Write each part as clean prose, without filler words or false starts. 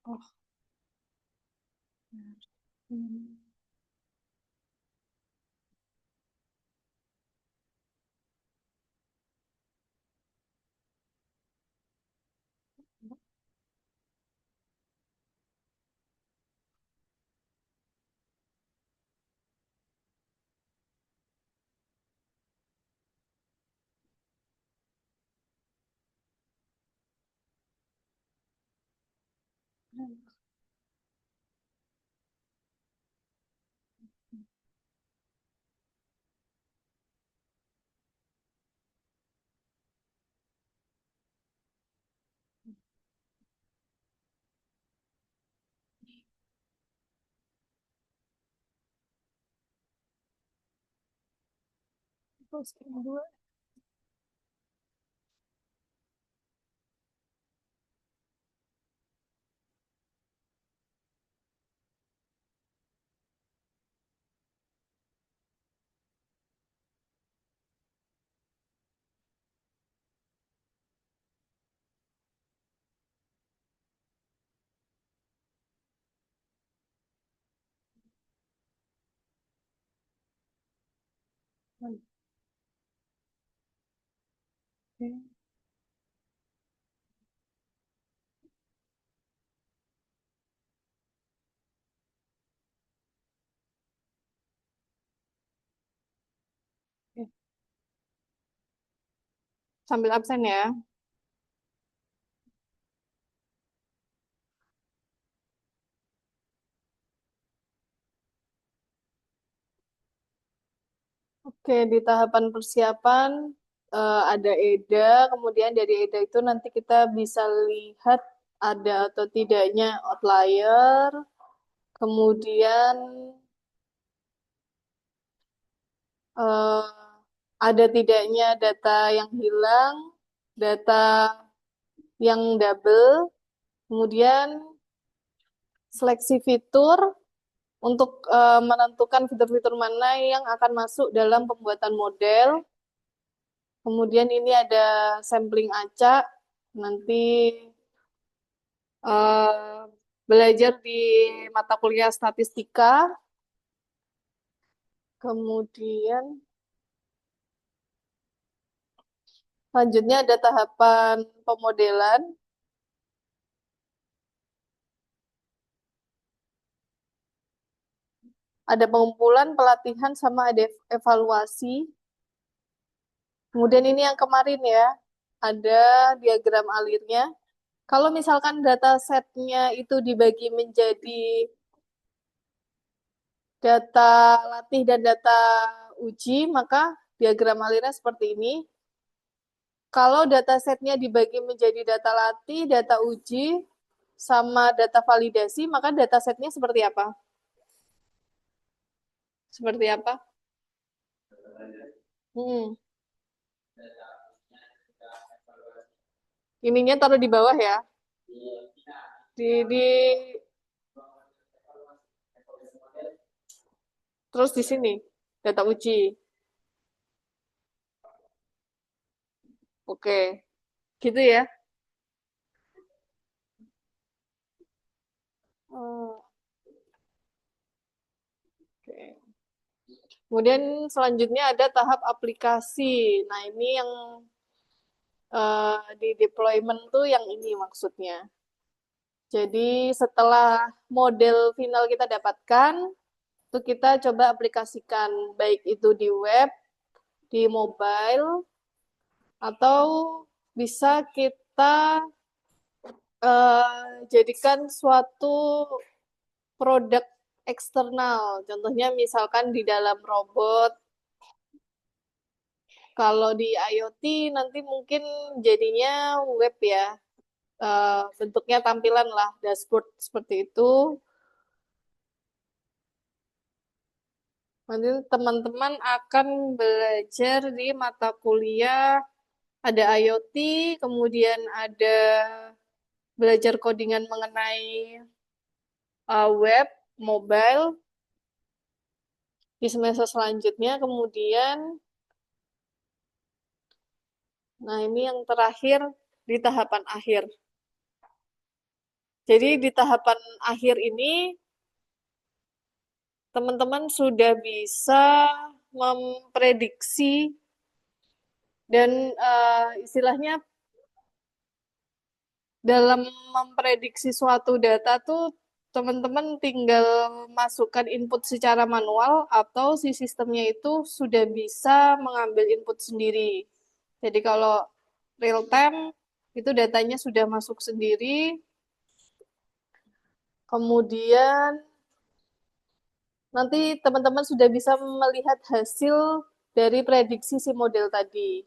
Oh, hmm. Terus kedua, oke. Oke. Sambil absen ya. Oke, di tahapan persiapan ada EDA, kemudian dari EDA itu nanti kita bisa lihat ada atau tidaknya outlier, kemudian eh, ada tidaknya data yang hilang, data yang double, kemudian seleksi fitur untuk menentukan fitur-fitur mana yang akan masuk dalam pembuatan model. Kemudian ini ada sampling acak, nanti eh, belajar di mata kuliah statistika, kemudian selanjutnya ada tahapan pemodelan, ada pengumpulan, pelatihan, sama ada evaluasi. Kemudian ini yang kemarin ya, ada diagram alirnya. Kalau misalkan data setnya itu dibagi menjadi data latih dan data uji, maka diagram alirnya seperti ini. Kalau data setnya dibagi menjadi data latih, data uji, sama data validasi, maka data setnya seperti apa? Seperti apa? Hmm. Ininya taruh di bawah ya. Di terus di sini data uji. Oke, gitu ya. Oh, oke. Kemudian selanjutnya ada tahap aplikasi. Nah, ini yang di deployment tuh yang ini maksudnya. Jadi setelah model final kita dapatkan, itu kita coba aplikasikan baik itu di web, di mobile, atau bisa kita jadikan suatu produk eksternal. Contohnya misalkan di dalam robot. Kalau di IoT nanti mungkin jadinya web ya. Bentuknya tampilan lah, dashboard seperti itu. Nanti teman-teman akan belajar di mata kuliah, ada IoT, kemudian ada belajar codingan mengenai web, mobile, di semester selanjutnya. Kemudian, nah ini yang terakhir di tahapan akhir. Jadi di tahapan akhir ini teman-teman sudah bisa memprediksi dan istilahnya dalam memprediksi suatu data tuh teman-teman tinggal masukkan input secara manual atau si sistemnya itu sudah bisa mengambil input sendiri. Jadi kalau real time itu datanya sudah masuk sendiri, kemudian nanti teman-teman sudah bisa melihat hasil dari prediksi si model tadi.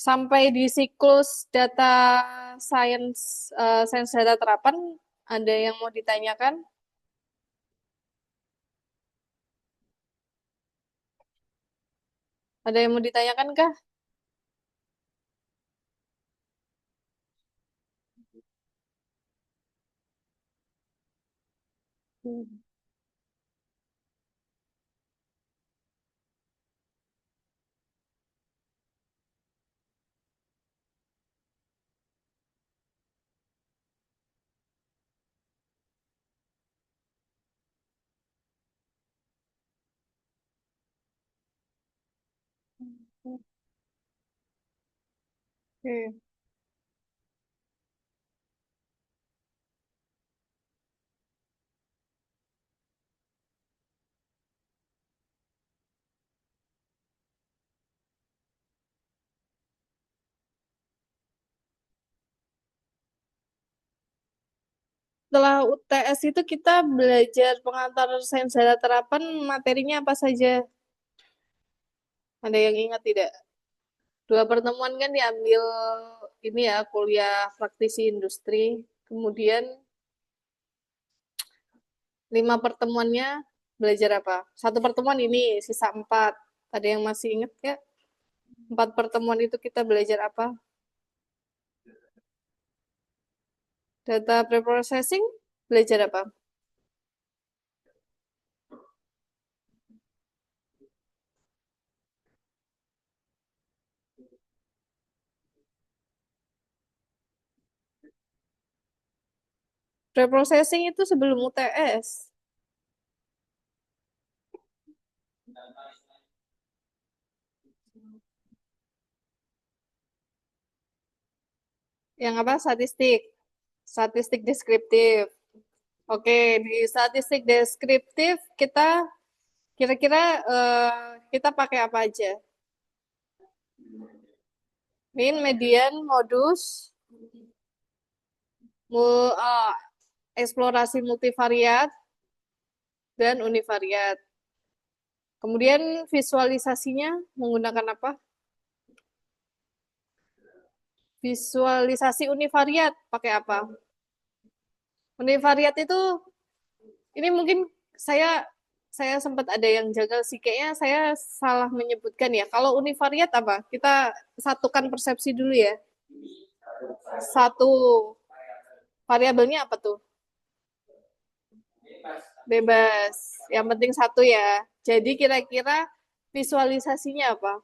Sampai di siklus data science, science data terapan, ada yang mau ditanyakan? Ada yang mau ditanyakan kah? Oke. Setelah UTS itu kita belajar pengantar sains data terapan, materinya apa saja? Ada yang ingat tidak? Dua pertemuan kan diambil ini ya, kuliah praktisi industri. Kemudian 5 pertemuannya belajar apa? Satu pertemuan ini, sisa 4. Ada yang masih ingat ya? 4 pertemuan itu kita belajar apa? Data preprocessing, belajar apa? Preprocessing itu sebelum UTS. Yang apa? Statistik. Statistik deskriptif. Oke, di statistik deskriptif kita kira-kira kita pakai apa aja? Mean, median, modus, eksplorasi multivariat, dan univariat. Kemudian visualisasinya menggunakan apa? Visualisasi univariat pakai apa? Univariat itu ini mungkin saya saya sempat ada yang janggal sih kayaknya saya salah menyebutkan ya. Kalau univariat apa? Kita satukan persepsi dulu ya. Satu variabelnya apa tuh? Bebas. Yang penting satu ya. Jadi kira-kira visualisasinya apa?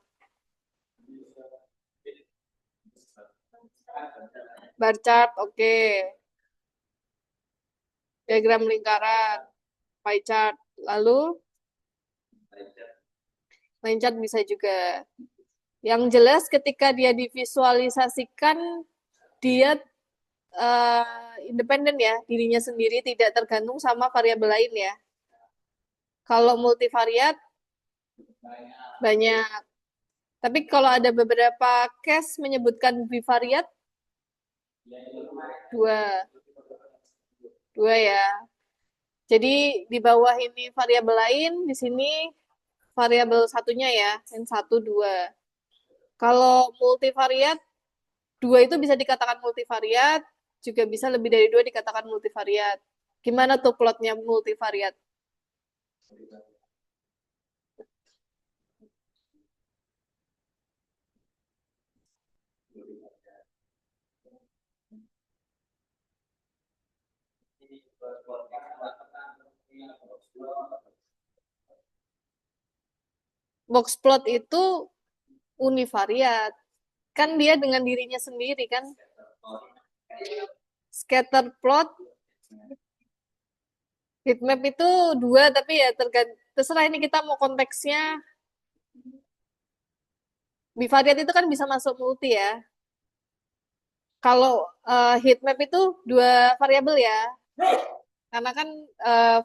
Bar chart, oke. Diagram lingkaran, pie chart. Lalu line chart bisa juga. Yang jelas ketika dia divisualisasikan, dia independen ya, dirinya sendiri tidak tergantung sama variabel lain ya. Kalau multivariat banyak. Tapi kalau ada beberapa case menyebutkan bivariat, dua. Dua ya. Jadi di bawah ini variabel lain, di sini variabel satunya ya, N1, 2. Kalau multivariat, dua itu bisa dikatakan multivariat, juga bisa lebih dari dua dikatakan multivariat. Gimana tuh plotnya multivariat? Box plot itu univariat. Kan dia dengan dirinya sendiri kan. Scatter plot, heat map itu dua, tapi ya terserah ini kita mau konteksnya. Bivariat itu kan bisa masuk multi ya. Kalau heat map itu dua variabel ya. Karena kan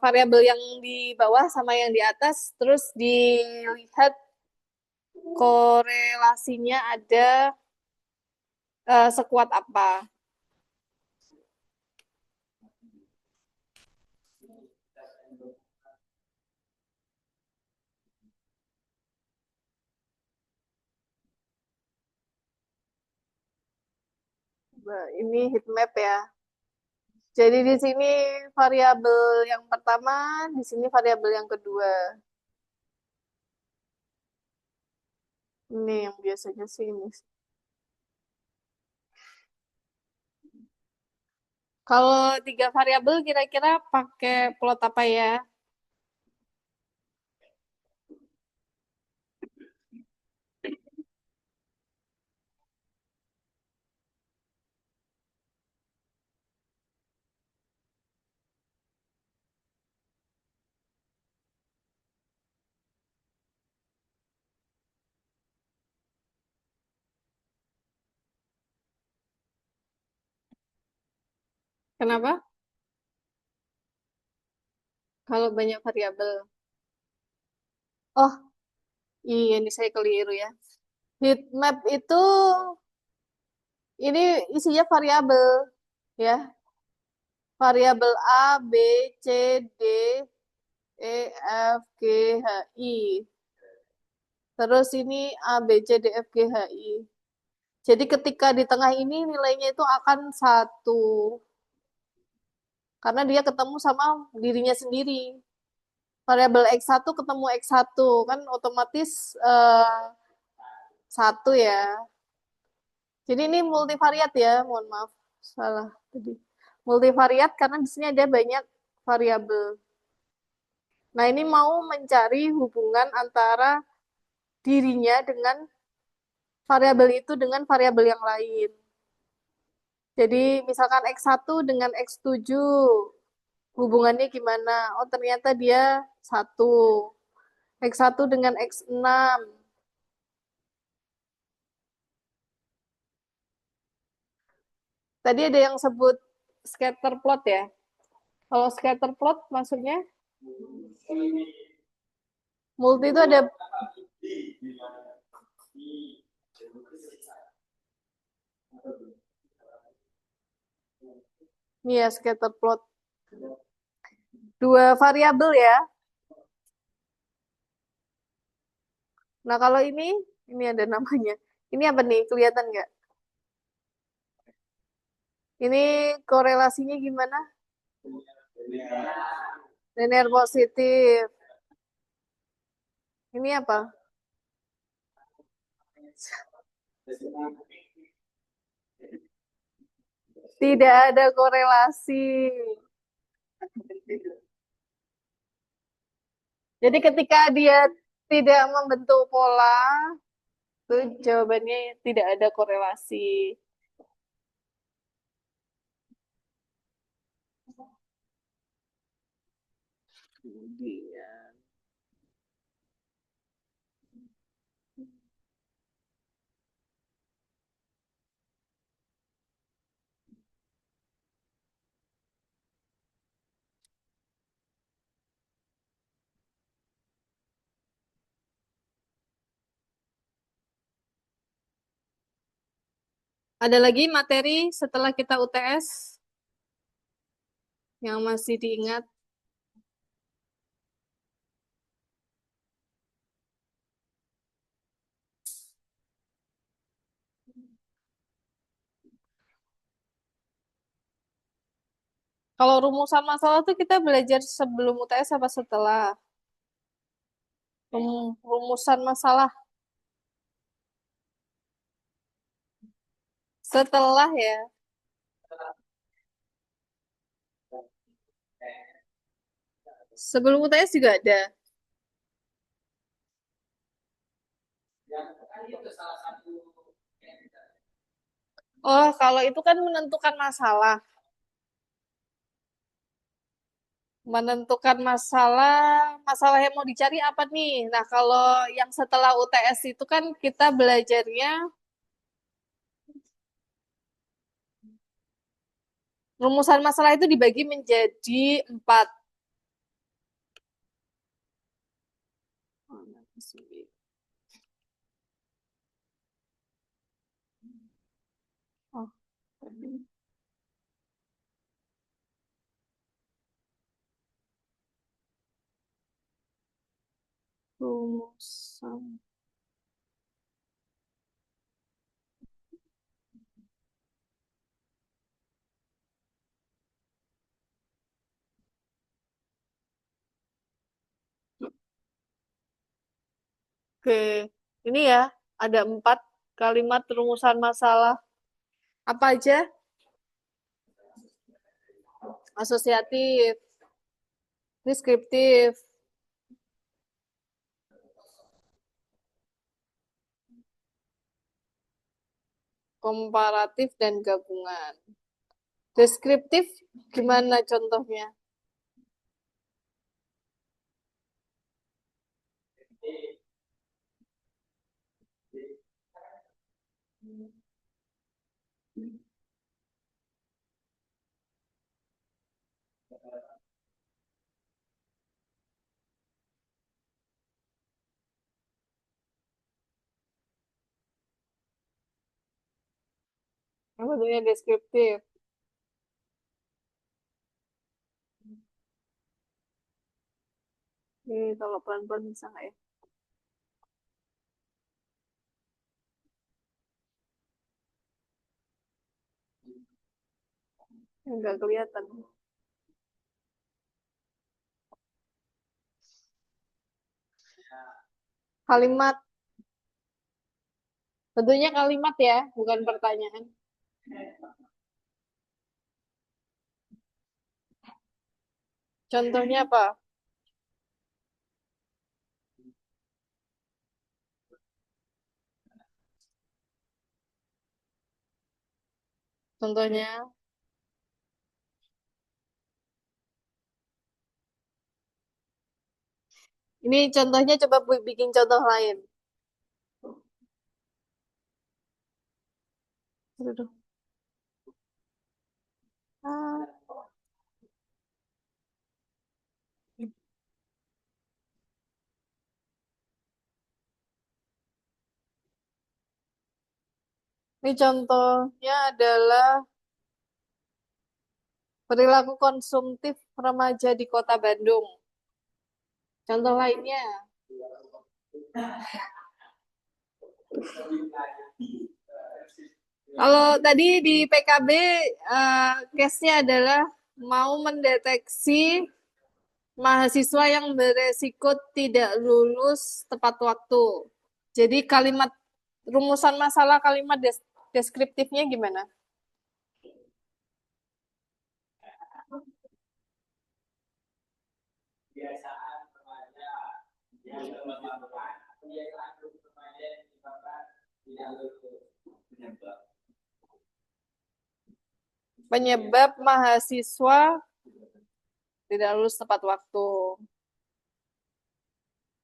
variabel yang di bawah sama yang di atas, terus dilihat korelasinya ada sekuat apa. Nah, ini heat map ya. Jadi di sini variabel yang pertama, di sini variabel yang kedua. Ini yang biasanya sih ini. Kalau tiga variabel kira-kira pakai plot apa ya? Kenapa? Kalau banyak variabel. Oh, iya ini saya keliru ya. Heat map itu ini isinya variabel ya. Variabel A, B, C, D, E, F, G, H, I. Terus ini A, B, C, D, F, G, H, I. Jadi ketika di tengah ini nilainya itu akan satu. Karena dia ketemu sama dirinya sendiri. Variabel X1 ketemu X1. Kan otomatis satu ya. Jadi ini multivariat ya. Mohon maaf. Salah tadi. Multivariat karena di sini ada banyak variabel. Nah ini mau mencari hubungan antara dirinya dengan variabel itu dengan variabel yang lain. Jadi misalkan X1 dengan X7 hubungannya gimana? Oh ternyata dia satu. X1 dengan X6. Tadi ada yang sebut scatter plot ya. Kalau scatter plot maksudnya multi itu ada nih ya scatter plot. Dua variabel ya. Nah kalau ini ada namanya. Ini apa nih? Kelihatan nggak? Ini korelasinya gimana? Linear positif. Ini apa? Tidak ada korelasi. Jadi ketika dia tidak membentuk pola, itu jawabannya tidak ada korelasi. Kemudian ada lagi materi setelah kita UTS yang masih diingat. Kalau rumusan masalah tuh kita belajar sebelum UTS apa setelah? Rumusan masalah setelah ya. Sebelum UTS juga ada. Oh, kalau itu kan menentukan masalah. Menentukan masalah, masalah yang mau dicari apa nih? Nah, kalau yang setelah UTS itu kan kita belajarnya rumusan masalah itu dibagi menjadi 4. Oh, rumusan. Oke, ini ya ada 4 kalimat rumusan masalah. Apa aja? Asosiatif, deskriptif, komparatif, dan gabungan. Deskriptif gimana contohnya? Apa bentuknya deskriptif? Ini kalau pelan-pelan bisa nggak ya? Nggak kelihatan. Kalimat, bentuknya kalimat ya, bukan pertanyaan. Contohnya apa? Contohnya, ini contohnya coba bikin contoh lain. Aduh. Ah, ini contohnya adalah perilaku konsumtif remaja di Kota Bandung. Contoh lainnya, kalau tadi di PKB case-nya adalah mau mendeteksi mahasiswa yang beresiko tidak lulus tepat waktu. Jadi kalimat rumusan masalah kalimat deskriptifnya gimana? Penyebab mahasiswa tidak lulus tepat waktu.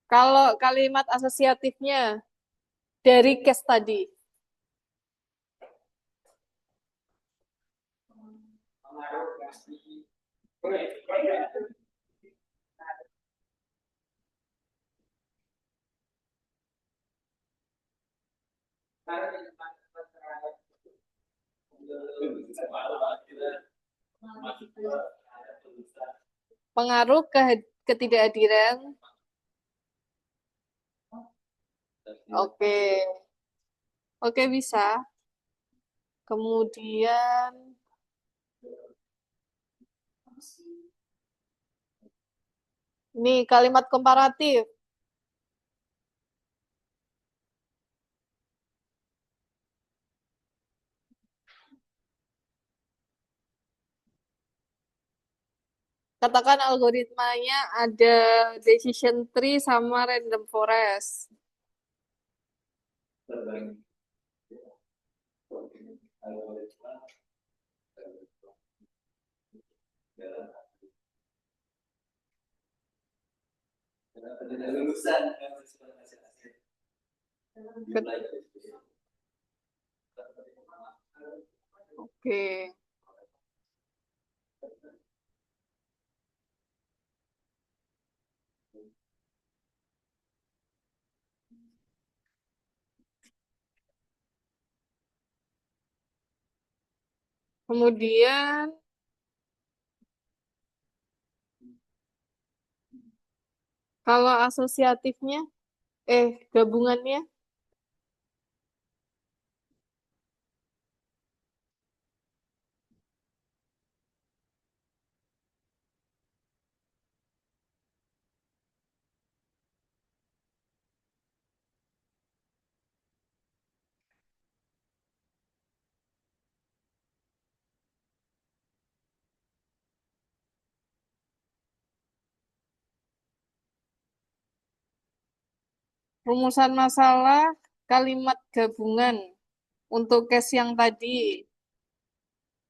Kalau kalimat asosiatifnya dari case tadi, pengaruh ketidakhadiran. Oke, oke bisa. Kemudian ini kalimat komparatif. Katakan algoritmanya ada decision tree sama random forest. Oke. Kemudian kalau asosiatifnya, gabungannya, rumusan masalah kalimat gabungan untuk case yang tadi,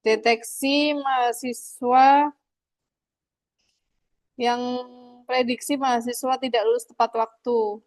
deteksi mahasiswa yang prediksi mahasiswa tidak lulus tepat waktu.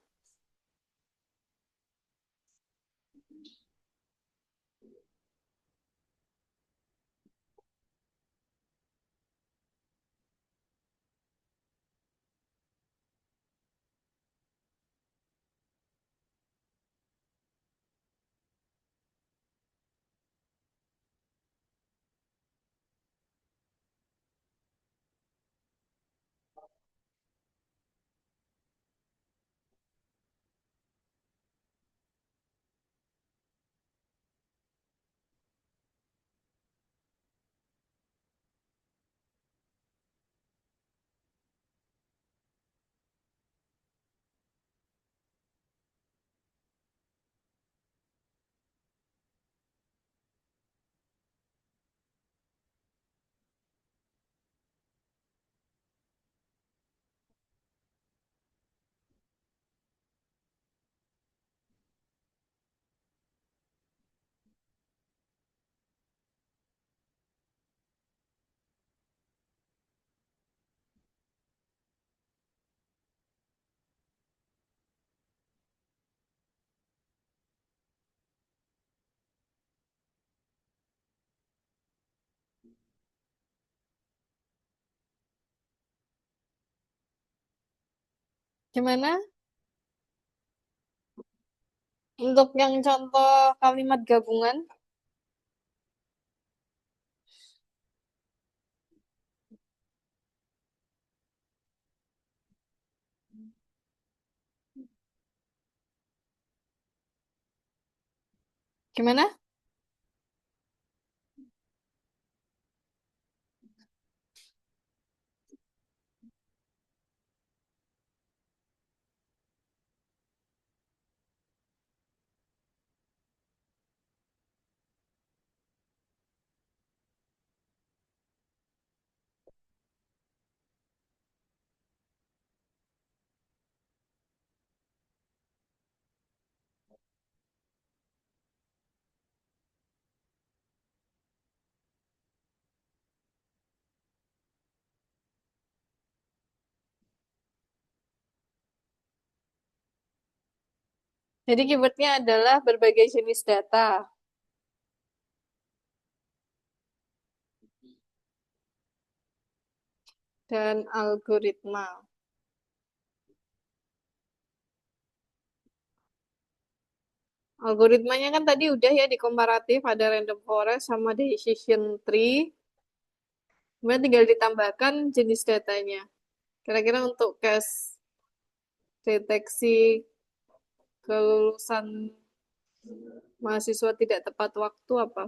Gimana? Untuk yang contoh kalimat gabungan, gimana? Jadi keywordnya adalah berbagai jenis data dan algoritma. Algoritmanya kan tadi udah ya di komparatif, ada random forest sama decision tree. Kemudian tinggal ditambahkan jenis datanya. Kira-kira untuk case deteksi kelulusan mahasiswa tidak tepat waktu apa?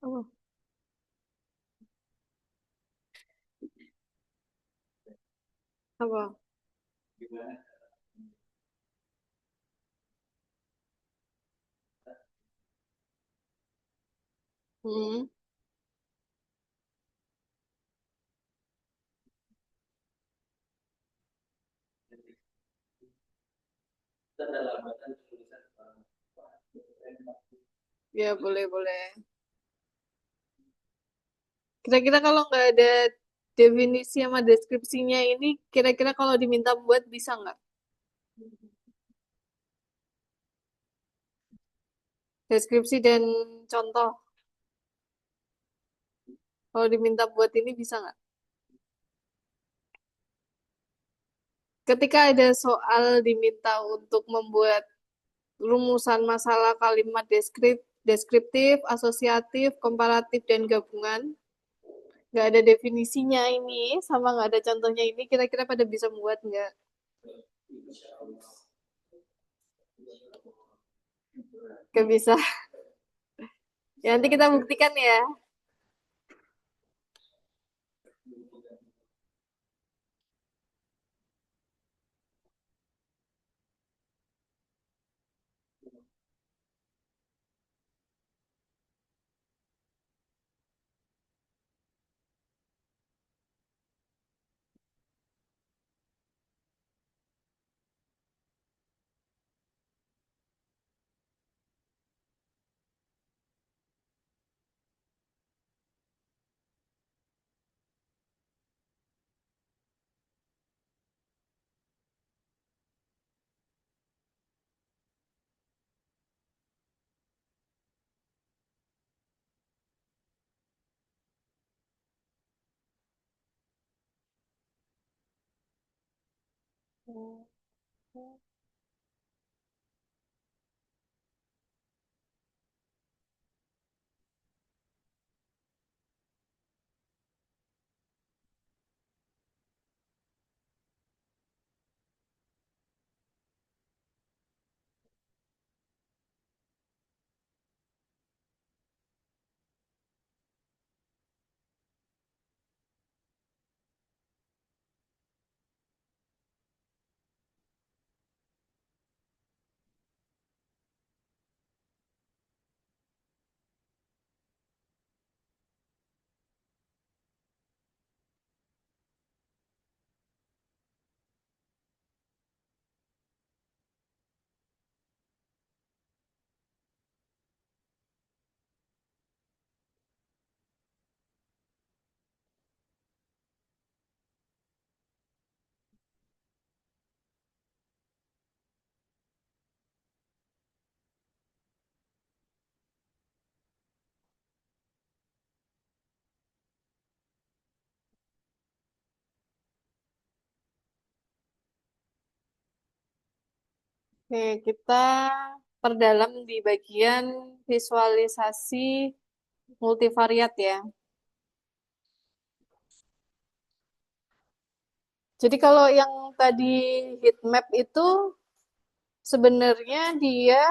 Apa? Apa? Hmm. Ya, boleh, boleh. Kira-kira kalau nggak ada definisi sama deskripsinya ini, kira-kira kalau diminta buat bisa nggak? Deskripsi dan contoh. Kalau diminta buat ini bisa nggak? Ketika ada soal diminta untuk membuat rumusan masalah kalimat deskriptif, asosiatif, komparatif, dan gabungan, nggak ada definisinya ini, sama nggak ada contohnya ini, kira-kira pada bisa membuat nggak? Nggak bisa. Ya, nanti kita buktikan ya. Oke, kita perdalam di bagian visualisasi multivariat ya. Jadi kalau yang tadi heat map itu sebenarnya dia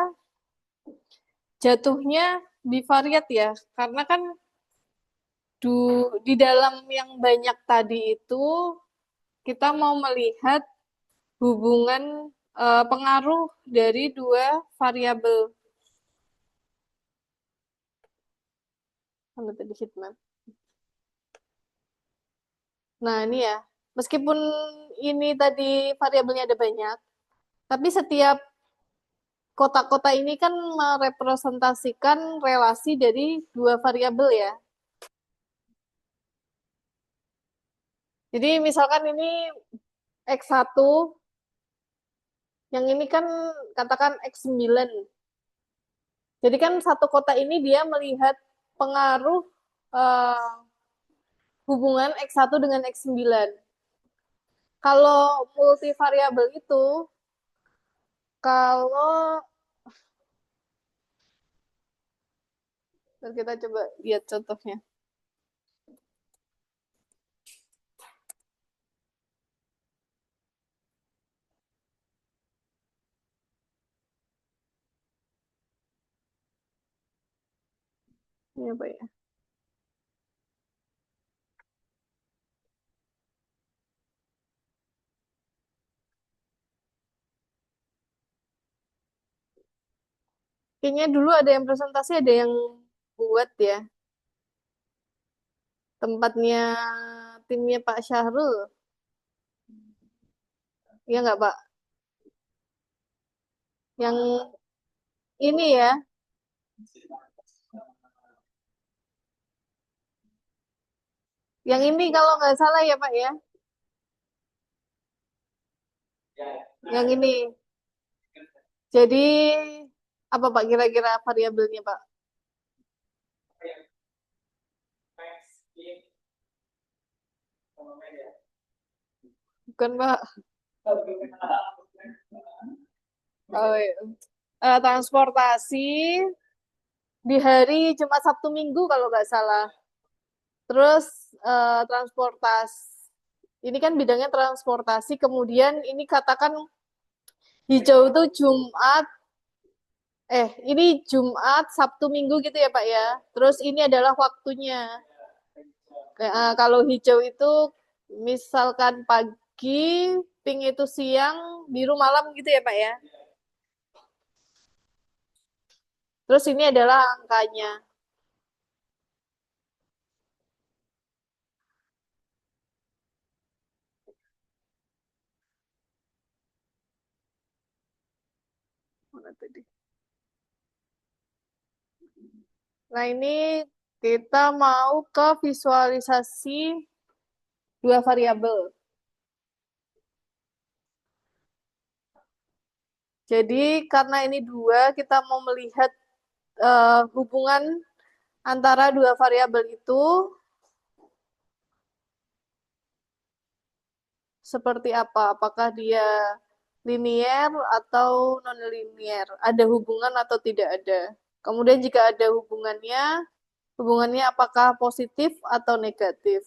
jatuhnya bivariat ya, karena kan di dalam yang banyak tadi itu kita mau melihat hubungan pengaruh dari dua variabel. Mana tadi heat map? Nah, ini ya. Meskipun ini tadi variabelnya ada banyak, tapi setiap kota-kota ini kan merepresentasikan relasi dari dua variabel ya. Jadi misalkan ini X1, yang ini kan katakan X9. Jadi kan satu kota ini dia melihat pengaruh eh, hubungan X1 dengan X9. Kalau multivariabel itu, kalau kita coba lihat contohnya. Ini apa ya? Kayaknya dulu ada yang presentasi, ada yang buat ya. Tempatnya timnya Pak Syahrul. Iya nggak, Pak? Yang ini ya, yang ini kalau nggak salah ya, Pak ya. Yang ini. Jadi apa Pak kira-kira variabelnya, Pak? Bukan, Pak. Oh, iya. Transportasi di hari Jumat Sabtu Minggu kalau nggak salah. Terus transportasi ini kan bidangnya transportasi. Kemudian ini katakan hijau itu Jumat, ini Jumat, Sabtu, Minggu gitu ya Pak ya. Terus ini adalah waktunya. Kalau hijau itu misalkan pagi, pink itu siang, biru malam gitu ya Pak ya. Terus ini adalah angkanya. Mana tadi? Nah ini kita mau ke visualisasi dua variabel. Jadi karena ini dua, kita mau melihat hubungan antara dua variabel itu seperti apa? Apakah dia linier atau non-linier? Ada hubungan atau tidak ada? Kemudian jika ada hubungannya, hubungannya apakah positif atau negatif?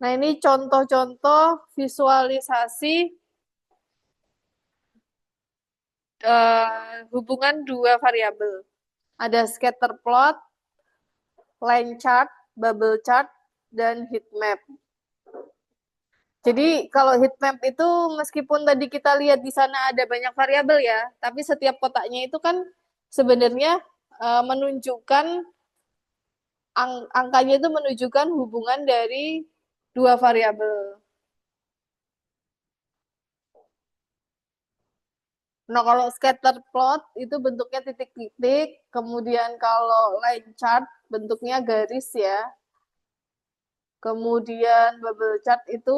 Nah, ini contoh-contoh visualisasi hubungan dua variabel. Ada scatter plot, line chart, bubble chart, dan heat map. Jadi kalau heat map itu meskipun tadi kita lihat di sana ada banyak variabel ya, tapi setiap kotaknya itu kan sebenarnya menunjukkan angkanya itu menunjukkan hubungan dari dua variabel. Nah, kalau scatter plot itu bentuknya titik-titik, kemudian kalau line chart bentuknya garis ya. Kemudian bubble chart itu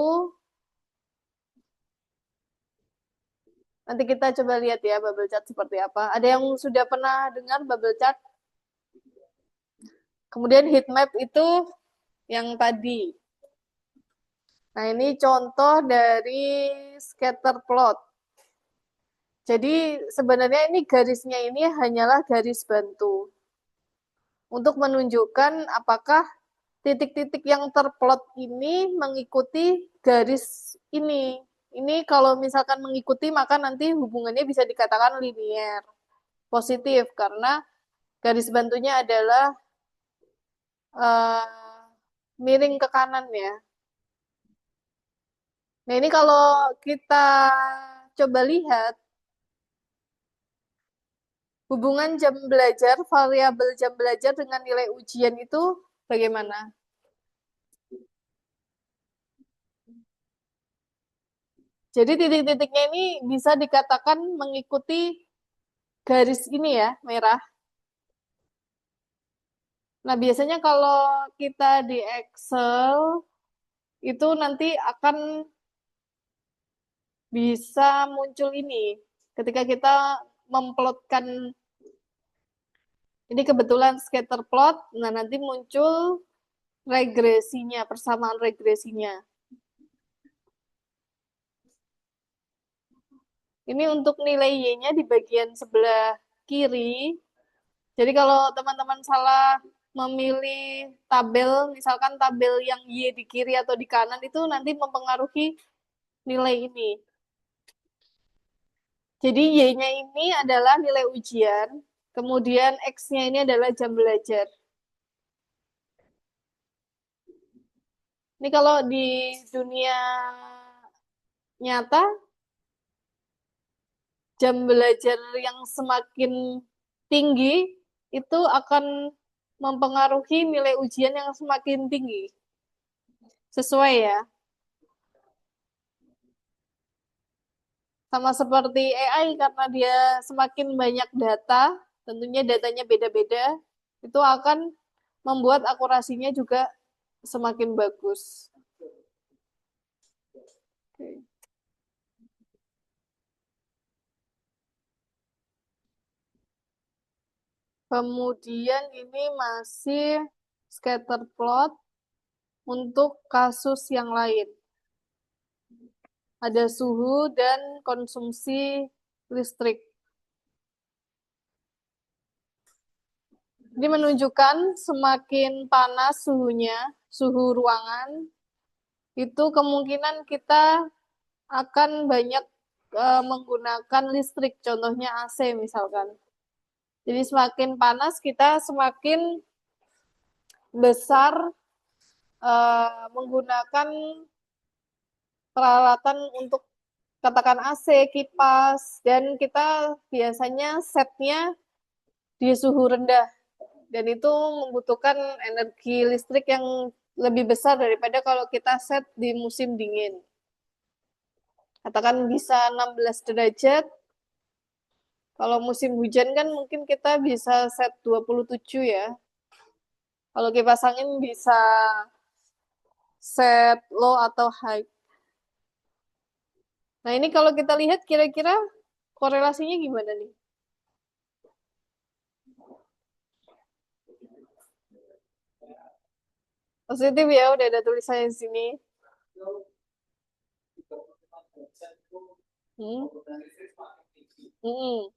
nanti kita coba lihat ya bubble chart seperti apa. Ada yang sudah pernah dengar bubble chart? Kemudian heat map itu yang tadi. Nah, ini contoh dari scatter plot. Jadi sebenarnya ini garisnya ini hanyalah garis bantu untuk menunjukkan apakah titik-titik yang terplot ini mengikuti garis ini. Ini kalau misalkan mengikuti maka nanti hubungannya bisa dikatakan linier, positif karena garis bantunya adalah uh, miring ke kanan ya. Nah, ini kalau kita coba lihat hubungan jam belajar, variabel jam belajar dengan nilai ujian itu bagaimana? Jadi titik-titiknya ini bisa dikatakan mengikuti garis ini ya, merah. Nah, biasanya kalau kita di Excel itu nanti akan bisa muncul ini. Ketika kita memplotkan ini kebetulan scatter plot, nah nanti muncul regresinya, persamaan regresinya. Ini untuk nilai Y-nya di bagian sebelah kiri. Jadi kalau teman-teman salah memilih tabel, misalkan tabel yang Y di kiri atau di kanan itu nanti mempengaruhi nilai ini. Jadi Y-nya ini adalah nilai ujian, kemudian X-nya ini adalah jam belajar. Ini kalau di dunia nyata jam belajar yang semakin tinggi itu akan mempengaruhi nilai ujian yang semakin tinggi. Sesuai ya. Sama seperti AI karena dia semakin banyak data, tentunya datanya beda-beda, itu akan membuat akurasinya juga semakin bagus. Oke. Kemudian ini masih scatter plot untuk kasus yang lain. Ada suhu dan konsumsi listrik. Ini menunjukkan semakin panas suhunya, suhu ruangan, itu kemungkinan kita akan banyak menggunakan listrik, contohnya AC misalkan. Jadi semakin panas kita semakin besar menggunakan peralatan untuk katakan AC, kipas, dan kita biasanya setnya di suhu rendah. Dan itu membutuhkan energi listrik yang lebih besar daripada kalau kita set di musim dingin. Katakan bisa 16 derajat. Kalau musim hujan kan mungkin kita bisa set 27 ya. Kalau kipas angin bisa set low atau high. Nah ini kalau kita lihat kira-kira korelasinya gimana nih? Positif ya, udah ada tulisannya di sini. Hmm? Hmm.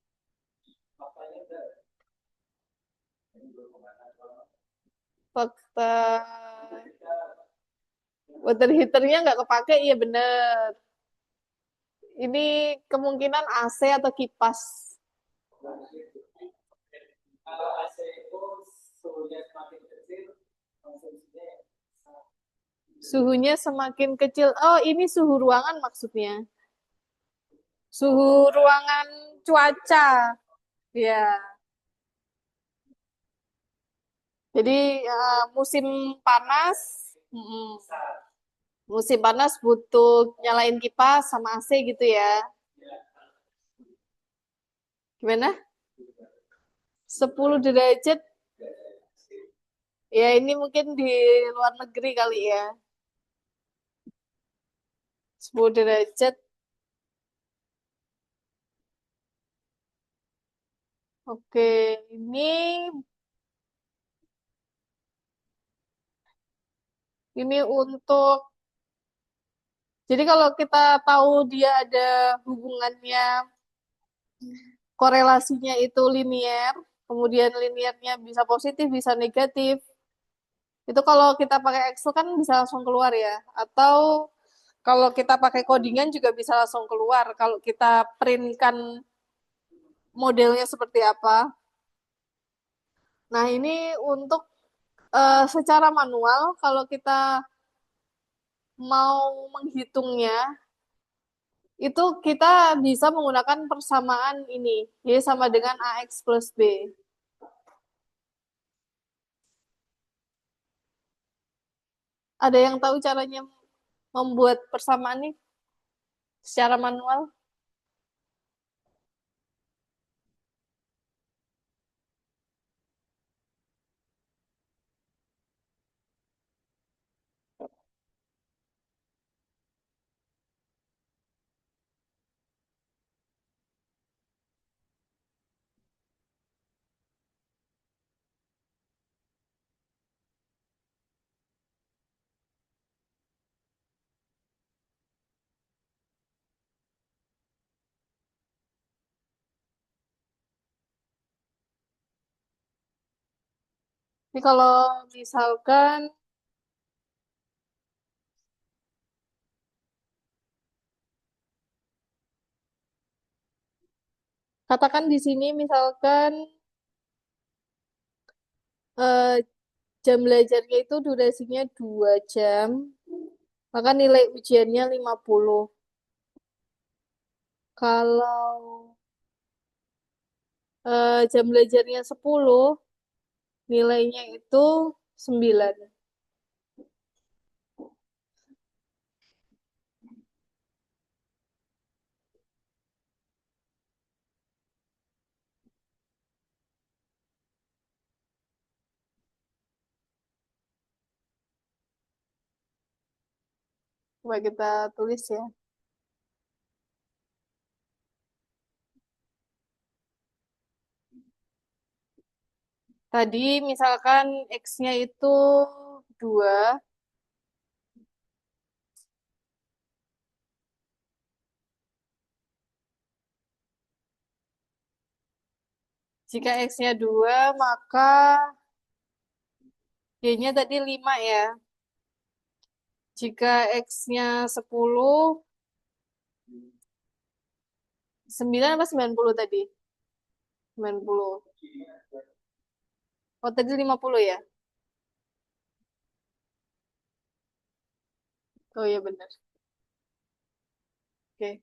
Fakta water heaternya nggak kepake, iya bener. Ini kemungkinan AC atau kipas. Suhunya semakin kecil. Oh, ini suhu ruangan maksudnya. Suhu ruangan cuaca. Ya. Jadi musim panas, mm, musim panas butuh nyalain kipas sama AC gitu ya. Gimana? 10 derajat. Ya ini mungkin di luar negeri kali ya. 10 derajat. Oke, ini untuk jadi kalau kita tahu dia ada hubungannya, korelasinya itu linier, kemudian liniernya bisa positif, bisa negatif. Itu kalau kita pakai Excel kan bisa langsung keluar ya. Atau kalau kita pakai codingan juga bisa langsung keluar. Kalau kita printkan modelnya seperti apa. Nah, ini untuk secara manual, kalau kita mau menghitungnya, itu kita bisa menggunakan persamaan ini. Jadi sama dengan AX plus B. Ada yang tahu caranya membuat persamaan ini secara manual? Ini kalau misalkan katakan di sini misalkan eh, jam belajarnya itu durasinya 2 jam, maka nilai ujiannya 50. Kalau jam belajarnya 10, nilainya itu 9. Coba kita tulis ya. Tadi misalkan X-nya itu 2, jika X-nya 2, maka Y-nya tadi 5 ya. Jika X-nya 10, 9 apa 90 tadi? 90. Oh, tadi 50 ya? Oh iya benar. Oke.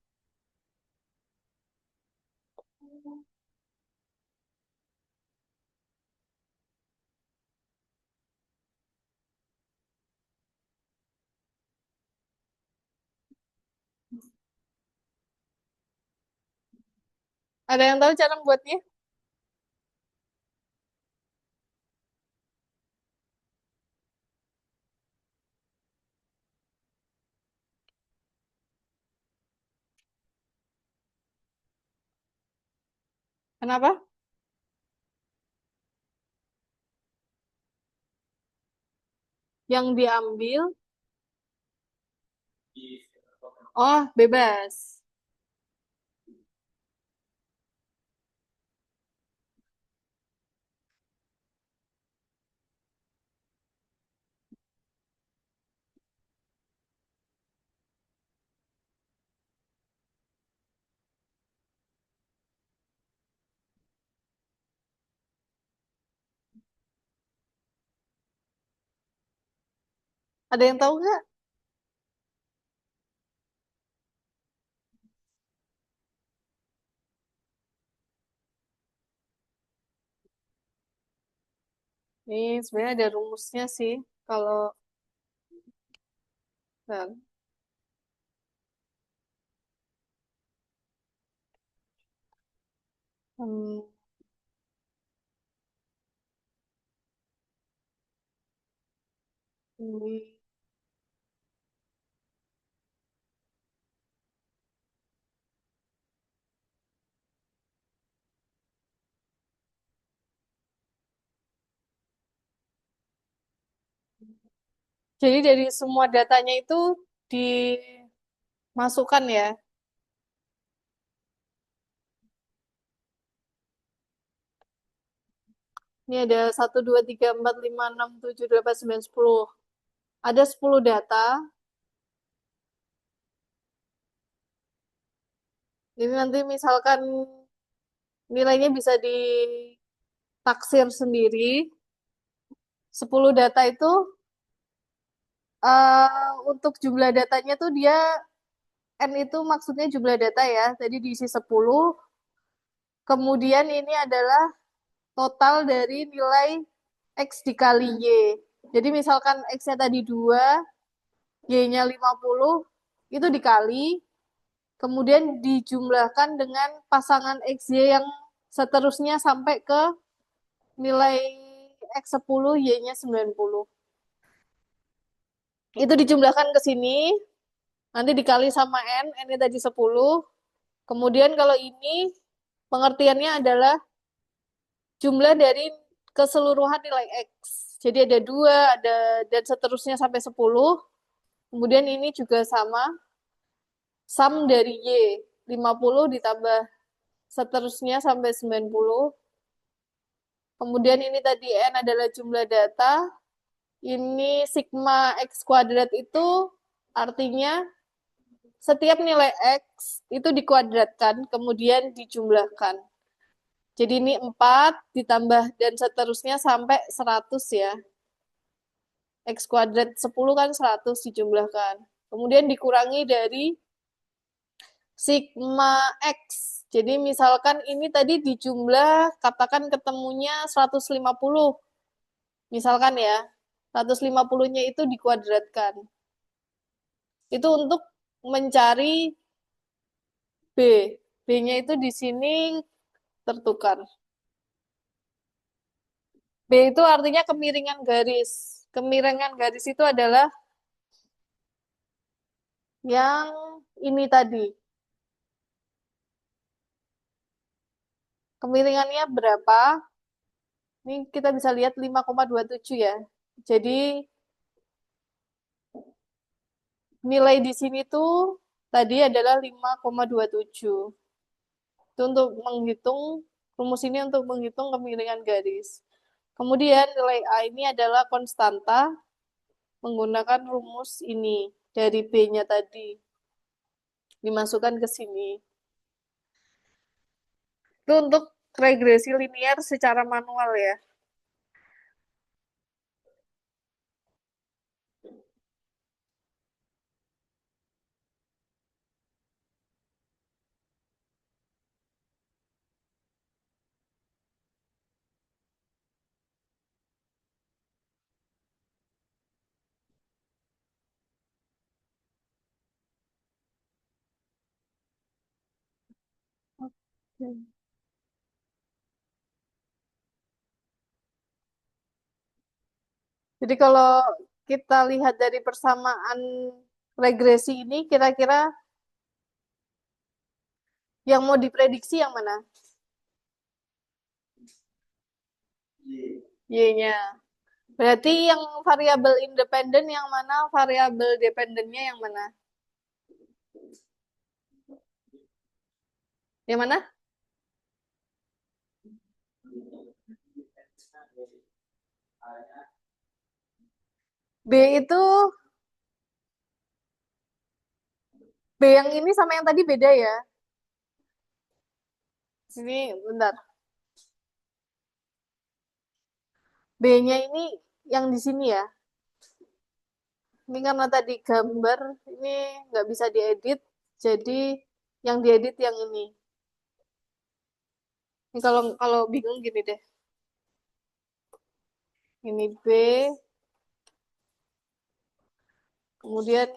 Ada yang tahu cara membuatnya? Kenapa? Yang diambil, oh bebas. Ada yang tahu nggak? Nih, sebenarnya ada rumusnya sih. Kalau nah, hmm, ini. Jadi dari semua datanya itu dimasukkan ya. Ini ada 1, 2, 3, 4, 5, 6, 7, 8, 9, 10. Ada 10 data. Ini nanti misalkan nilainya bisa ditaksir sendiri. 10 data itu untuk jumlah datanya tuh dia N itu maksudnya jumlah data ya. Jadi diisi 10. Kemudian ini adalah total dari nilai X dikali Y. Jadi misalkan X-nya tadi 2, Y-nya 50, itu dikali, kemudian dijumlahkan dengan pasangan X, Y yang seterusnya sampai ke nilai X10, Y-nya 90. Itu dijumlahkan ke sini, nanti dikali sama N, N-nya tadi 10. Kemudian kalau ini pengertiannya adalah jumlah dari keseluruhan nilai X. Jadi ada 2, ada dan seterusnya sampai 10. Kemudian ini juga sama, sum dari Y. 50 ditambah seterusnya sampai 90. Kemudian ini tadi N adalah jumlah data. Ini sigma X kuadrat itu artinya setiap nilai X itu dikuadratkan, kemudian dijumlahkan. Jadi ini 4 ditambah dan seterusnya sampai 100 ya. X kuadrat 10 kan 100 dijumlahkan. Kemudian dikurangi dari sigma X. Jadi misalkan ini tadi di jumlah, katakan ketemunya 150. Misalkan ya, 150-nya itu dikuadratkan. Itu untuk mencari B. B-nya itu di sini tertukar. B itu artinya kemiringan garis. Kemiringan garis itu adalah yang ini tadi. Kemiringannya berapa? Ini kita bisa lihat 5,27 ya. Jadi nilai di sini tuh tadi adalah 5,27. Itu untuk menghitung, rumus ini untuk menghitung kemiringan garis. Kemudian nilai A ini adalah konstanta menggunakan rumus ini dari B-nya tadi. Dimasukkan ke sini. Itu untuk regresi linear secara manual ya. Oke. Jadi kalau kita lihat dari persamaan regresi ini, kira-kira yang mau diprediksi yang mana? Y-nya. Berarti yang variabel independen yang mana, variabel dependennya yang mana? Yang mana? B itu, B yang ini sama yang tadi beda ya. Sini, bentar. B-nya ini yang di sini ya. Ini karena tadi gambar, ini nggak bisa diedit, jadi yang diedit yang ini. Ini kalau kalau bingung gini deh. Ini B, kemudian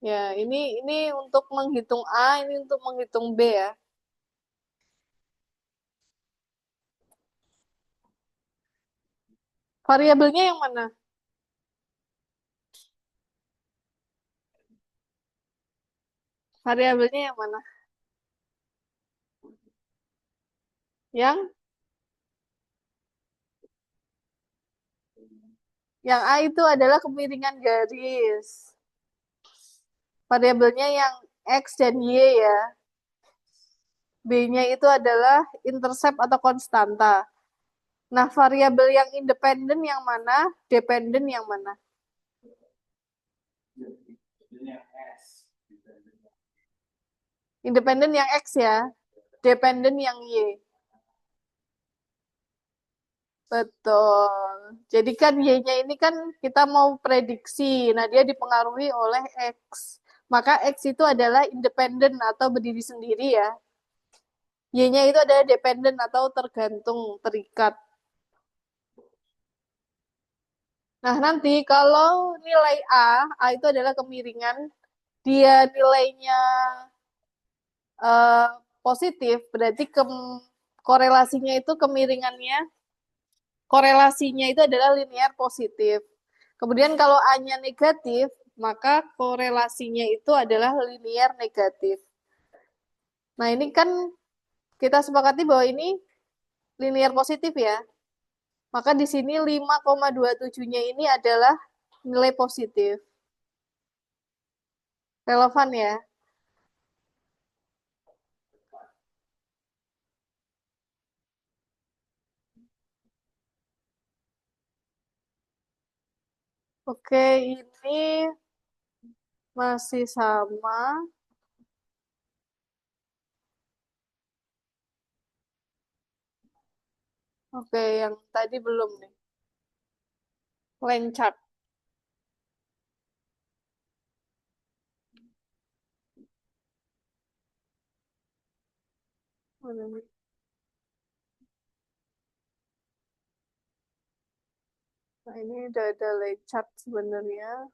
ya ini untuk menghitung A, ini untuk menghitung B ya. Variabelnya yang mana? Variabelnya yang mana? Yang yang A itu adalah kemiringan garis. Variabelnya yang X dan Y ya. B-nya itu adalah intercept atau konstanta. Nah, variabel yang independen yang mana? Dependen yang mana? Independen yang X ya. Dependen yang Y. Betul. Jadi kan Y-nya ini kan kita mau prediksi. Nah, dia dipengaruhi oleh X. Maka X itu adalah independen atau berdiri sendiri ya. Y-nya itu adalah dependen atau tergantung, terikat. Nah, nanti kalau nilai A itu adalah kemiringan, dia nilainya eh, positif, berarti korelasinya itu kemiringannya, korelasinya itu adalah linear positif. Kemudian kalau A-nya negatif, maka korelasinya itu adalah linear negatif. Nah, ini kan kita sepakati bahwa ini linear positif ya. Maka di sini 5,27-nya ini adalah nilai positif. Relevan ya. Oke, ini masih sama. Oke, yang tadi belum nih. Line chart. Mana nih? Nah, ini udah ada lay chart sebenarnya.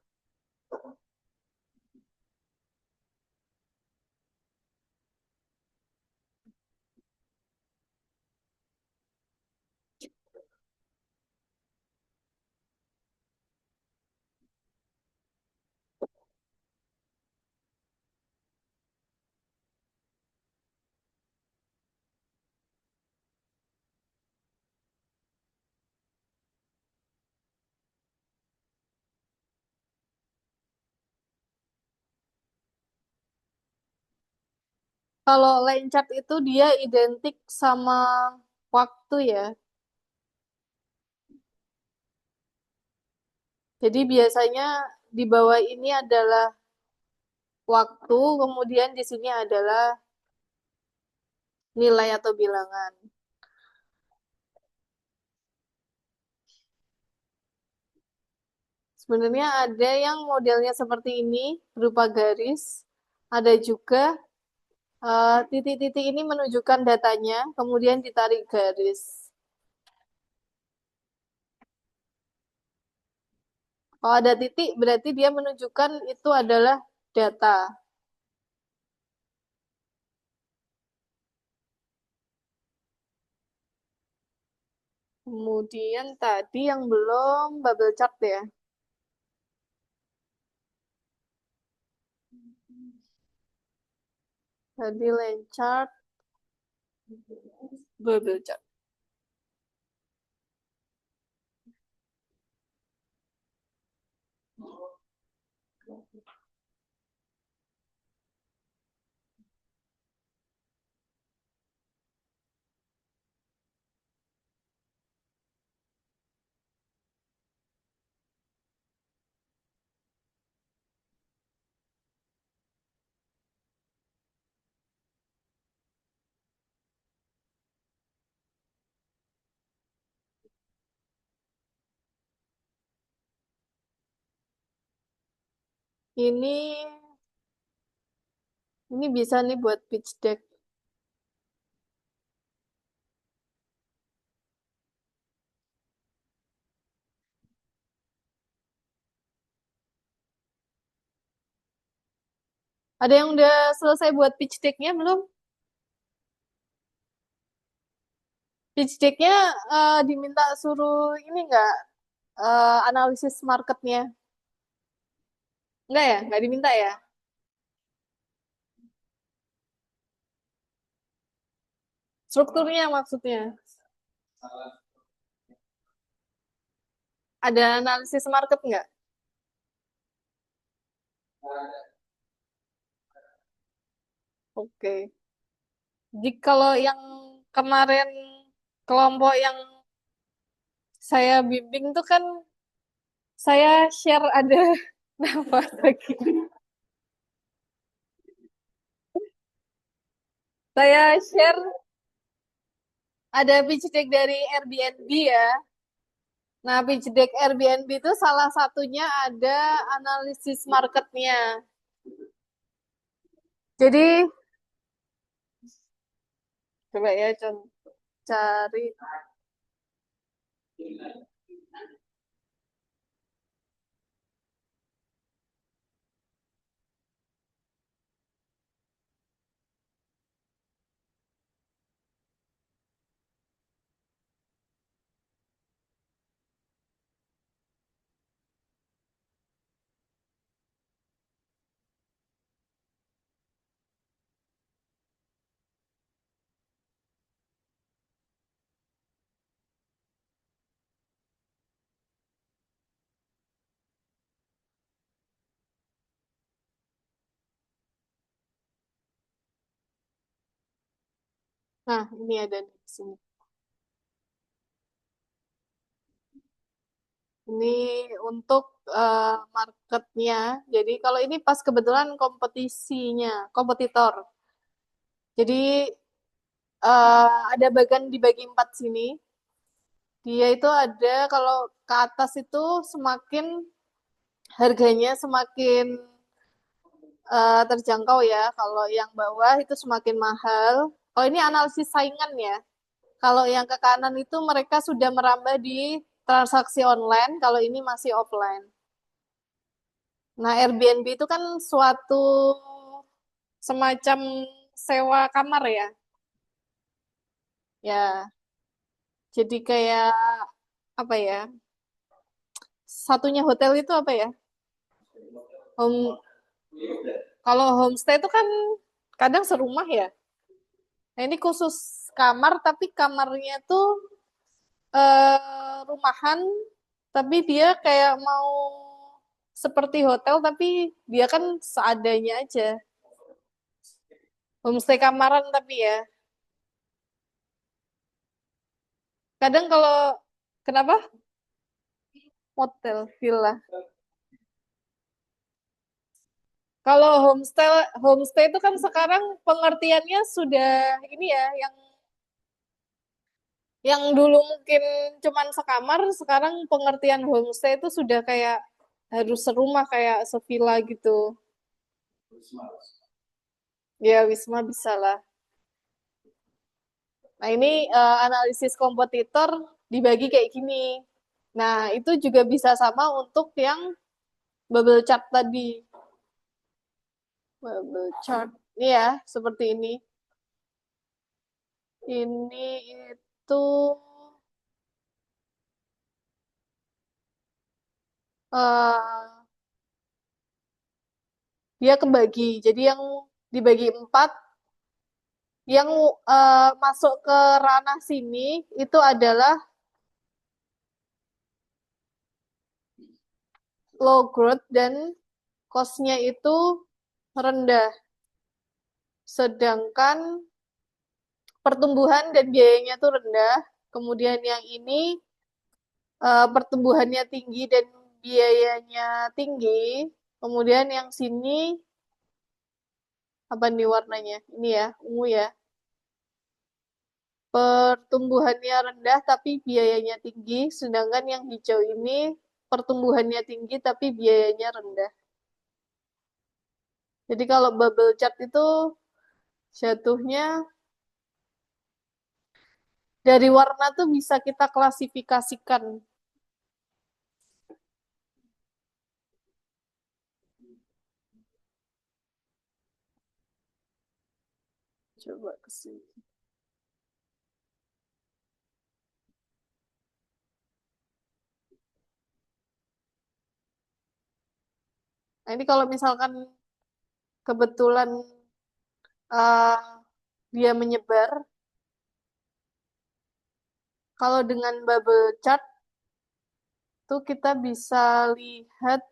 Kalau line chart itu dia identik sama waktu ya. Jadi biasanya di bawah ini adalah waktu, kemudian di sini adalah nilai atau bilangan. Sebenarnya ada yang modelnya seperti ini, berupa garis. Ada juga titik-titik ini menunjukkan datanya, kemudian ditarik garis. Kalau ada titik, berarti dia menunjukkan itu adalah data. Kemudian tadi yang belum bubble chart ya. Tadi line chart, bubble chart. Ini ini bisa nih buat pitch deck. Ada yang udah selesai buat pitch decknya belum? Pitch decknya diminta suruh ini nggak analisis marketnya? Enggak ya? Nggak diminta ya? Strukturnya maksudnya. Ada analisis market nggak? Oke. Jadi kalau yang kemarin kelompok yang saya bimbing tuh kan saya share ada nama lagi. Saya share ada pitch deck dari Airbnb ya. Nah, pitch deck Airbnb itu salah satunya ada analisis marketnya. Jadi, coba ya cari. Nah, ini ada di sini. Ini untuk marketnya. Jadi kalau ini pas kebetulan kompetisinya, kompetitor. Jadi ada bagian dibagi empat sini. Dia itu ada kalau ke atas itu semakin harganya semakin terjangkau ya. Kalau yang bawah itu semakin mahal. Oh, ini analisis saingan ya. Kalau yang ke kanan itu mereka sudah merambah di transaksi online, kalau ini masih offline. Nah, Airbnb itu kan suatu semacam sewa kamar ya. Ya, jadi kayak apa ya? Satunya hotel itu apa ya? Home, kalau homestay itu kan kadang serumah ya. Nah, ini khusus kamar, tapi kamarnya tuh rumahan, tapi dia kayak mau seperti hotel, tapi dia kan seadanya aja. Homestay kamaran tapi ya. Kadang kalau kenapa? Motel, villa. Kalau homestay homestay itu kan sekarang pengertiannya sudah ini ya, yang dulu mungkin cuman sekamar, sekarang pengertian homestay itu sudah kayak harus serumah kayak sevilla gitu. Ya, Wisma bisa lah. Nah, ini analisis kompetitor dibagi kayak gini. Nah, itu juga bisa sama untuk yang bubble chart tadi. Bubble chart. Ini ya, seperti ini. Ini itu eh dia kebagi. Jadi yang dibagi empat, yang masuk ke ranah sini itu adalah low growth dan cost-nya itu rendah. Sedangkan pertumbuhan dan biayanya tuh rendah. Kemudian yang ini pertumbuhannya tinggi dan biayanya tinggi. Kemudian yang sini apa nih warnanya? Ini ya, ungu ya. Pertumbuhannya rendah tapi biayanya tinggi, sedangkan yang hijau ini pertumbuhannya tinggi tapi biayanya rendah. Jadi kalau bubble chart itu jatuhnya dari warna tuh bisa kita klasifikasikan. Coba ke sini. Nah, ini kalau misalkan kebetulan eh, dia menyebar, kalau dengan bubble chart tuh kita bisa lihat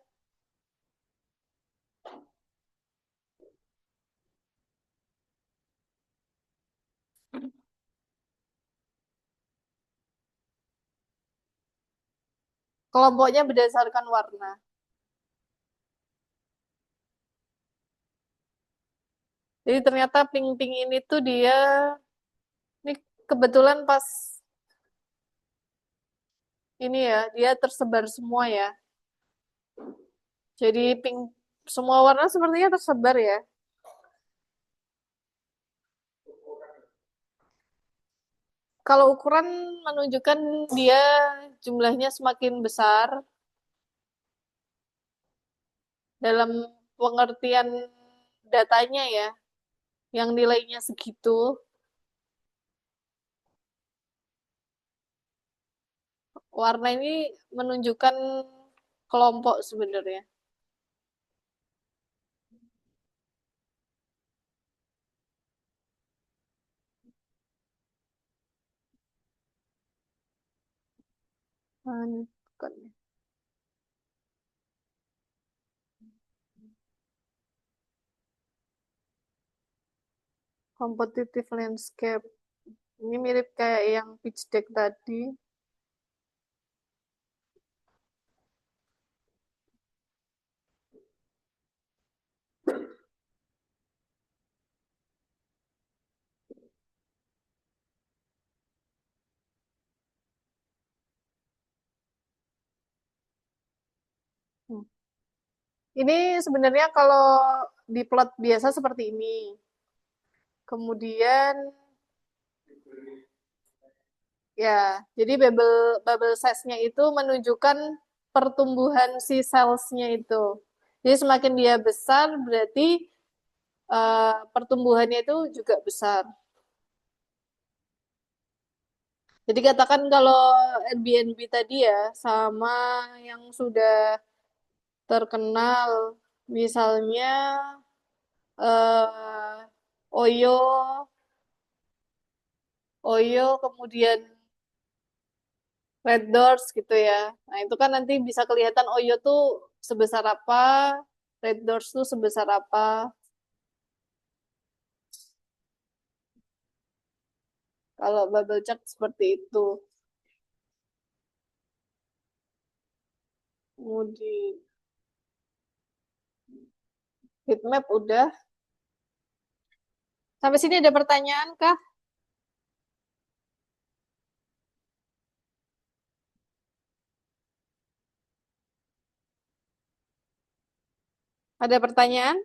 kelompoknya berdasarkan warna. Jadi ternyata pink-pink ini tuh dia, ini kebetulan pas ini ya, dia tersebar semua ya. Jadi pink semua warna sepertinya tersebar ya. Kalau ukuran menunjukkan dia jumlahnya semakin besar dalam pengertian datanya ya, yang nilainya segitu. Warna ini menunjukkan kelompok sebenarnya. Ah, ini bukan. Competitive landscape. Ini mirip kayak yang pitch deck tadi. Hmm. Ini sebenarnya kalau di plot biasa seperti ini. Kemudian Ya, jadi bubble bubble size-nya itu menunjukkan pertumbuhan si sales-nya itu. Jadi semakin dia besar berarti pertumbuhannya itu juga besar. Jadi katakan kalau Airbnb tadi ya sama yang sudah terkenal, misalnya eh Oyo, Oyo kemudian Red Doors gitu ya. Nah, itu kan nanti bisa kelihatan Oyo tuh sebesar apa, Red Doors tuh sebesar apa. Kalau bubble chart seperti itu. Kemudian heat map udah. Sampai sini ada pertanyaan kah? Ada pertanyaan?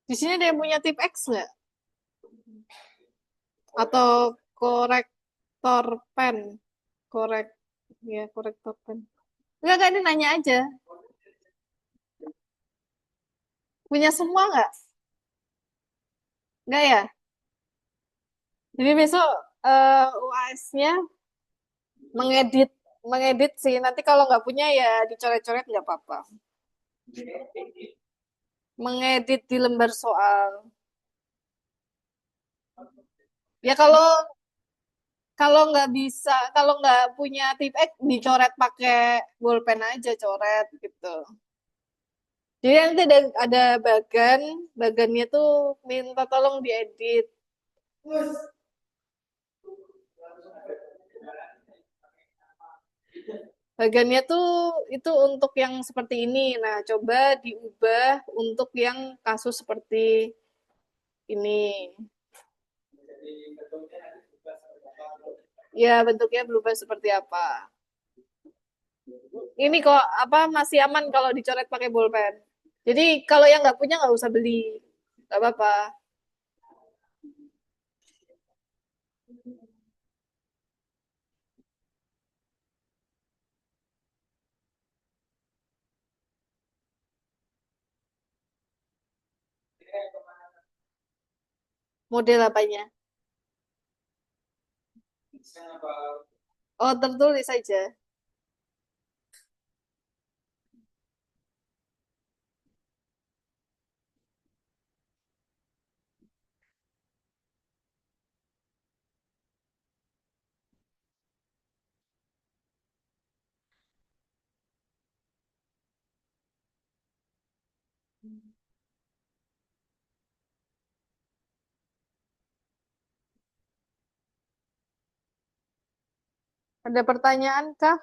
Di sini ada yang punya tip X nggak? Atau korektor pen? Korek, ya korektor pen. Enggak, ini nanya aja. Punya semua nggak? Enggak ya? Jadi besok UAS-nya mengedit mengedit sih. Nanti kalau nggak punya ya dicoret-coret nggak apa-apa. Mengedit di lembar soal. Ya kalau nggak bisa, kalau nggak punya tip X dicoret pakai bolpen aja coret gitu. Jadi nanti ada bagan, bagannya tuh minta tolong diedit. Bagannya tuh itu untuk yang seperti ini. Nah, coba diubah untuk yang kasus seperti ini. Ya, bentuknya berubah seperti apa. Ini kok apa masih aman kalau dicoret pakai bolpen. Jadi kalau yang nggak punya nggak usah beli, nggak apa-apa. Model apanya? Oh, tertulis saja. Ada pertanyaan kah?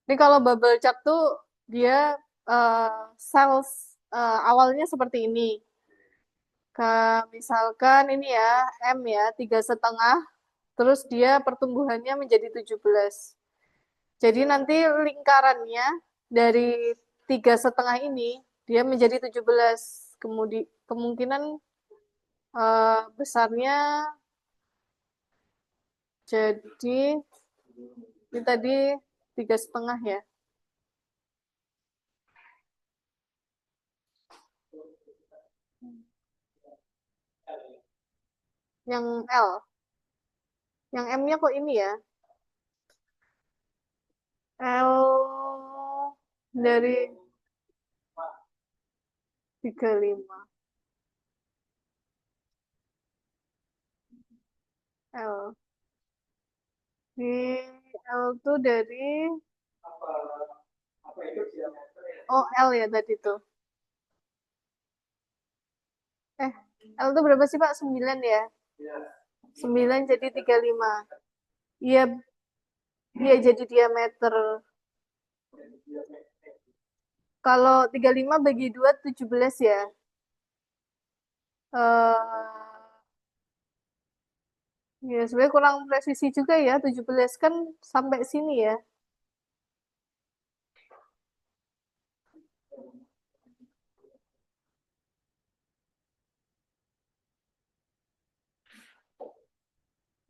Ini kalau bubble chart tuh dia eh, sales awalnya seperti ini. Misalkan ini ya M ya 3,5, terus dia pertumbuhannya menjadi 17. Jadi nanti lingkarannya dari 3,5 ini dia menjadi 17. Kemudian kemungkinan besarnya jadi Ini tadi 3,5 ya. Yang L. Yang M-nya kok ini ya? L dari 35. L. Di L tuh dari, oh L ya tadi tuh. Eh, L tuh berapa sih Pak? 9 ya? 9 jadi 35. Iya, iya jadi diameter. Kalau 35 bagi 2, 17 ya. Eh, ya sebenarnya kurang presisi juga ya. 17 kan sampai sini ya.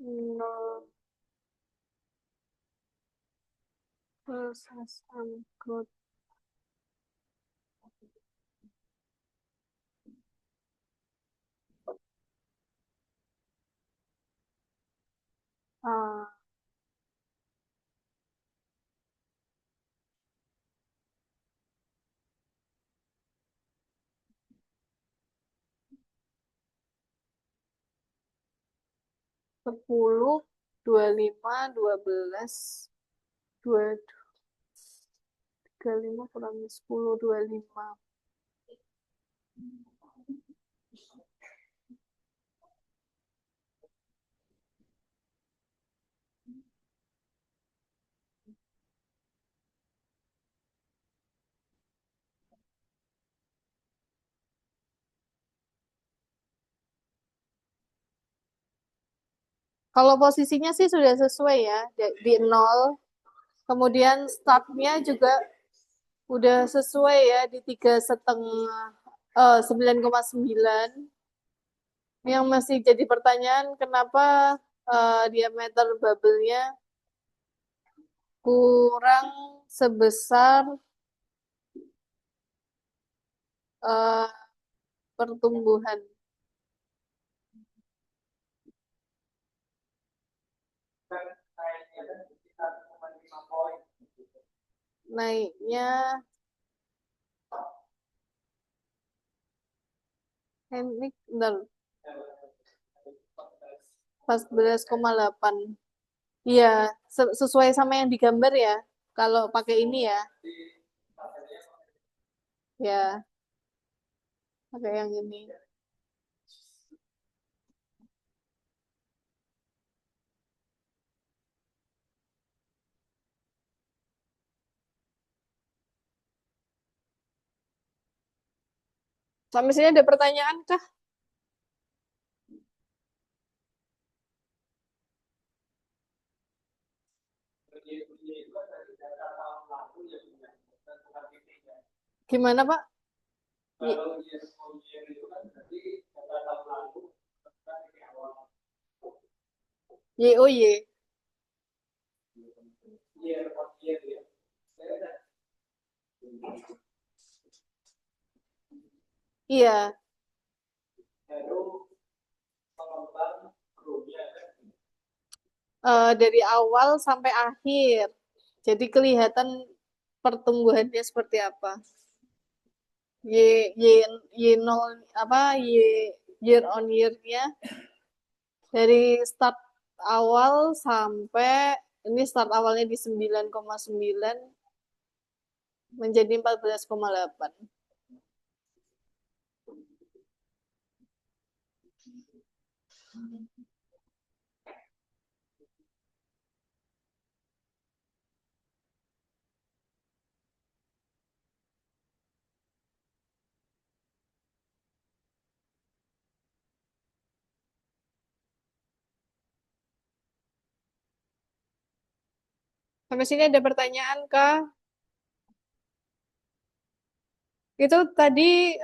Nol plus SM good. Ah, 10, 25, 12, 35 kurangi 10, 25. Kalau posisinya sih sudah sesuai ya, di 0. Kemudian startnya juga udah sesuai ya di 3,5, 9,9. Yang masih jadi pertanyaan kenapa diameter bubble-nya kurang sebesar eh, pertumbuhan naiknya. Ini bentar, 14,8. Iya, sesuai sama yang digambar ya. Kalau pakai ini ya, ya pakai yang ini. Sampai sini ada pertanyaan kah? Gimana Pak? YOY. Iya, dari awal sampai akhir. Jadi kelihatan pertumbuhannya seperti apa. Y Y Y nol apa year on year-nya dari start awal sampai ini start awalnya di 9,9 menjadi 14,8. Sampai sini ada pertanyaan kah? Itu tadi